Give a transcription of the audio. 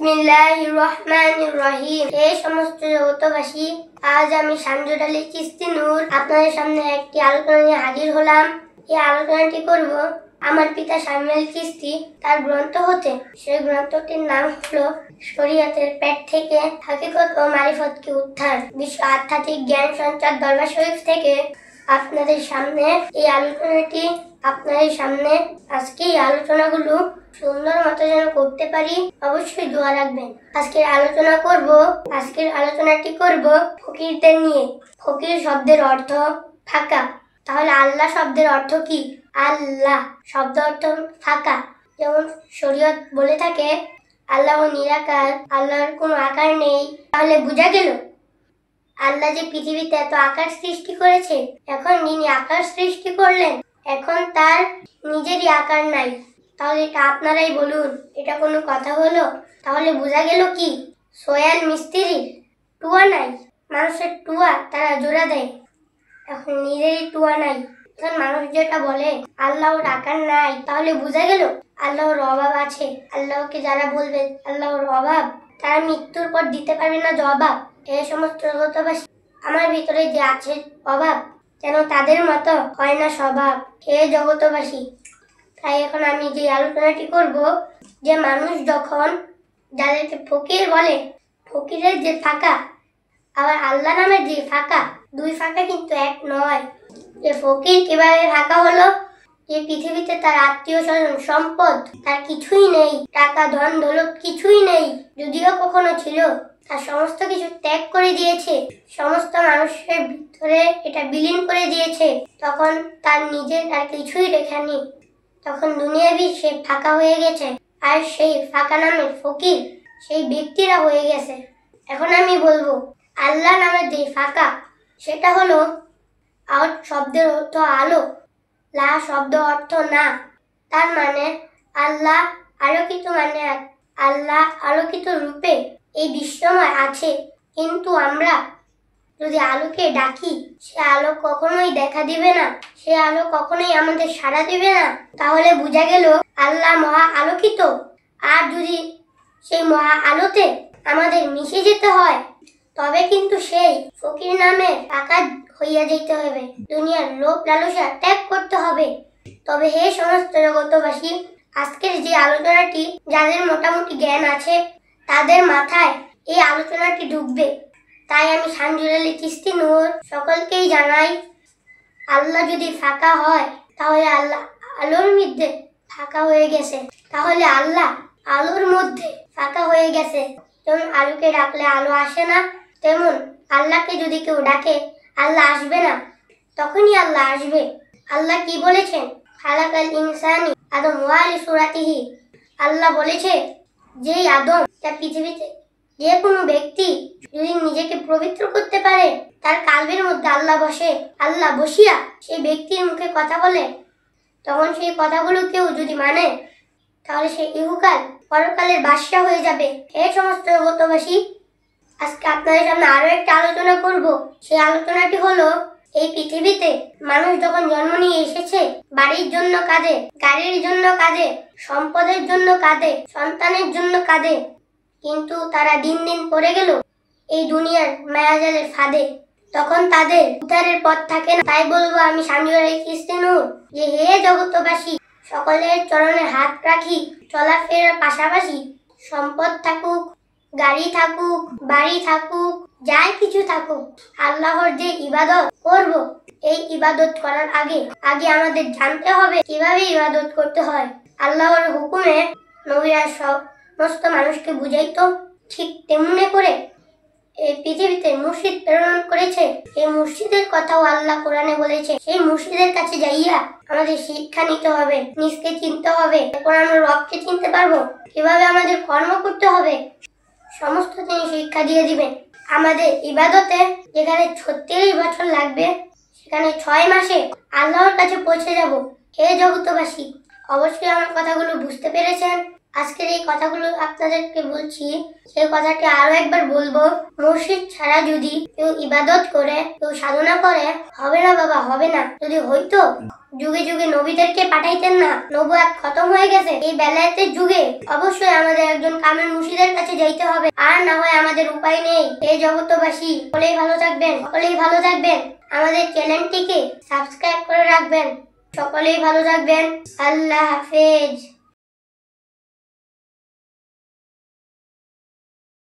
বিসমিল্লাহির রহমানির রহিম। এই সমস্ত জগতবাসী, আজ আমি শামসুর আলী চিশতি নূর আপনাদের সামনে একটি আলোচনা নিয়ে হাজির হলাম। এই আলোচনাটি করব আমার পিতা শামীম চিশতি তার গ্রন্থ হতে। সেই গ্রন্থটির নাম হলো শরীয়তের পেট থেকে হাকিকত ও মারিফত কি উদ্ধার, বিশ্ব আধ্যাত্মিক জ্ঞান সঞ্চার দরবার শরীফ থেকে আপনাদের সামনে এই আলোচনাটি আজকে এই আলোচনাগুলো সুন্দর মতো যেন করতে পারি, অবশ্যই দোয়া রাখবেন। আজকের আলোচনাটি করব ফকিরদের নিয়ে। ফকির শব্দের অর্থ ফাঁকা। তাহলে আল্লাহ শব্দের অর্থ কি? আল্লাহ শব্দ অর্থ ফাঁকা। যেমন শরীয়ত বলে থাকে আল্লাহ নিরাকার, আল্লাহর কোনো আকার নেই। তাহলে বোঝা গেল আল্লাহ যে পৃথিবীতে এত আকার সৃষ্টি করেছে, এখন যিনি আকার সৃষ্টি করলেন, এখন তার নিজেরই আকার নাই। তাহলে এটা আপনারাই বলুন, এটা কোনো কথা হলো? তাহলে বোঝা গেল কি সোয়াল মিস্ত্রির টুয়া নাই, মানুষের টুয়া তারা জোড়া দেয়, এখন নিজেরই টুয়া নাই। এখন মানুষ যেটা বলে আল্লাহর আকার নাই, তাহলে বোঝা গেল আল্লাহর অভাব আছে। আল্লাহকে যারা বলবে আল্লাহর অভাব, তারা মৃত্যুর পর দিতে পারবে না জবাব। এই সমস্ত জগতবাসী, আমার ভিতরে যে আছে অভাব, যেন তাদের মতো হয় না স্বভাব। হে জগতবাসী, তাই এখন আমি যে আলোচনাটি করব, যে মানুষ যখন যাদেরকে ফকির বলে, ফকিরের যে ফাঁকা আবার আল্লাহ নামের যে ফাঁকা, দুই ফাঁকা কিন্তু এক নয়। যে ফকির কিভাবে ফাঁকা হলো? যে পৃথিবীতে তার আত্মীয় স্বজন সম্পদ তার কিছুই নেই, টাকা ধন দৌলত কিছুই নেই, যদিও কখনো ছিল, তার সমস্ত কিছু ত্যাগ করে দিয়েছে, সমস্ত মানুষের ভিতরে এটা বিলীন করে দিয়েছে, তখন তার নিজের আর কিছুই রেখেনি। তখন দুনিয়াবি সে ফাঁকা হয়ে গেছে, আর সেই ফাঁকা নামের ফকির সেই ব্যক্তিরা হয়ে গেছে। এখন আমি বলবো আল্লাহ নামের যে ফাঁকা, সেটা হলো আউট শব্দের অর্থ আলো, লা শব্দ অর্থ না। তার মানে আল্লাহ আলোকিত, মানে আল্লাহ আলোকিত রূপে এই বিশ্বময় আছে। কিন্তু আমরা যদি আলোকে ডাকি, সে আলো কখনোই দেখা দিবে না, সে আলো কখনোই আমাদের সাড়া দিবে না। তাহলে বোঝা গেল আল্লাহ মহা আলোকিত। আর যদি সেই মহা আলোতে আমাদের মিশে যেতে হয়, তবে কিন্তু সেই ফকির নামে ফাঁকা হইয়া যেতে হবে, দুনিয়ার লোভ লালসা ত্যাগ করতে হবে। তবে হে সমস্ত জগতবাসী, আজকের যে আলোচনাটি যাদের মোটামুটি জ্ঞান আছে, তাদের মাথায় এই আলোচনাটি ঢুকবে। তাই আমি শামসুর আলী চিশতি নূর সকলকেই জানাই, আল্লাহ যদি ফাঁকা হয়, তাহলে আল্লাহ আলোর মধ্যে ফাঁকা হয়ে গেছে। তাহলে আল্লাহ আলোর মধ্যে ফাঁকা হয়ে গেছে। যেমন আলোকে ডাকলে আলো আসে না, তেমন আল্লাহকে যদি কেউ ডাকে, আল্লাহ আসবে না, তখনই আল্লাহ আসবে। আল্লাহ কি বলেছেন? খালাকাল ইনসানি আদম ওয়ালি সুরাতিহি। আল্লাহ বলেছে যেই আদম, তার পৃথিবীতে যে কোনো ব্যক্তি যদি নিজেকে পবিত্র করতে পারে, তার কালবের মধ্যে আল্লাহ বসে, আল্লাহ বসিয়া সেই ব্যক্তির মুখে কথা বলে, তখন সেই কথাগুলো কেউ যদি মানে, তাহলে সে ইহকাল পরকালের বাদশা হয়ে যাবে। হে সমস্ত জগতবাসী, আজকে আপনাদের সামনে আরো একটা আলোচনা করব। সেই আলোচনাটি হলো এই পৃথিবীতে মানুষ যখন জন্ম নিয়ে এসেছে, বাড়ির জন্য কাঁদে, গাড়ির জন্য কাঁদে, সম্পদের জন্য কাঁদে, সন্তানের জন্য কাঁদে, কিন্তু তারা দিন দিন পড়ে গেল এই দুনিয়ার মায়াজালের ফাঁদে। তখন তাদের উদ্ধারের পথ থাকে না। তাই বলবো আমি শামসুর আলী চিশতি নূর, যে হে জগতবাসী, সকলের চরণে হাত রাখি, চলাফেরার পাশাপাশি সম্পদ থাকুক, গাড়ি থাকুক, বাড়ি থাকুক, যাই কিছু থাকুক, আল্লাহর যে ইবাদত করব, এই ইবাদত করার আগে আমাদের জানতে হবে কিভাবে ইবাদত করতে হয়। আল্লাহর হুকুমে নবীরা সমস্ত মানুষকে বুঝাইতো, ঠিক তেমনি করে এই পৃথিবীতে মুর্শিদ প্রেরণ করেছে। এই মুর্শিদের কথাও আল্লাহ কোরআনে বলেছে। সেই মুর্শিদের কাছে যাইয়া আমাদের শিক্ষা নিতে হবে, নিজকে চিনতে হবে, এরপর আমরা রবকে চিনতে পারবো, কিভাবে আমাদের কর্ম করতে হবে, সমস্ত তিনি শিক্ষা দিয়ে দিবেন। আমাদের ইবাদতে যেখানে 36 বছর লাগবে, সেখানে 6 মাসে আল্লাহর কাছে পৌঁছে যাব। হে জগতবাসী, অবশ্যই আমার কথাগুলো বুঝতে পেরেছেন। আজকের এই কথাগুলো আপনাদেরকে বলছি, সেই কথাটি আরো একবার বলবো। মসজিদ ছাড়া যদি কেউ ইবাদত করে, কেউ সাধনা করে, হবে না বাবা, হবে না। যদি হইতো যুগে যুগে নবীদেরকে পাঠাইতেন না, নবুয়াত খতম হয়ে গেছে। এই বেলায়েতের যুগে অবশ্যই আমাদের একজন কামেল মুর্শিদের কাছে যাইতে হবে, আর না হয় আমাদের উপায় নেই। এই জগতবাসী সকলেই ভালো থাকবেন, সকলেই ভালো থাকবেন। আমাদের চ্যানেলটিকে সাবস্ক্রাইব করে রাখবেন। সকলেই ভালো থাকবেন। আল্লাহ হাফেজ।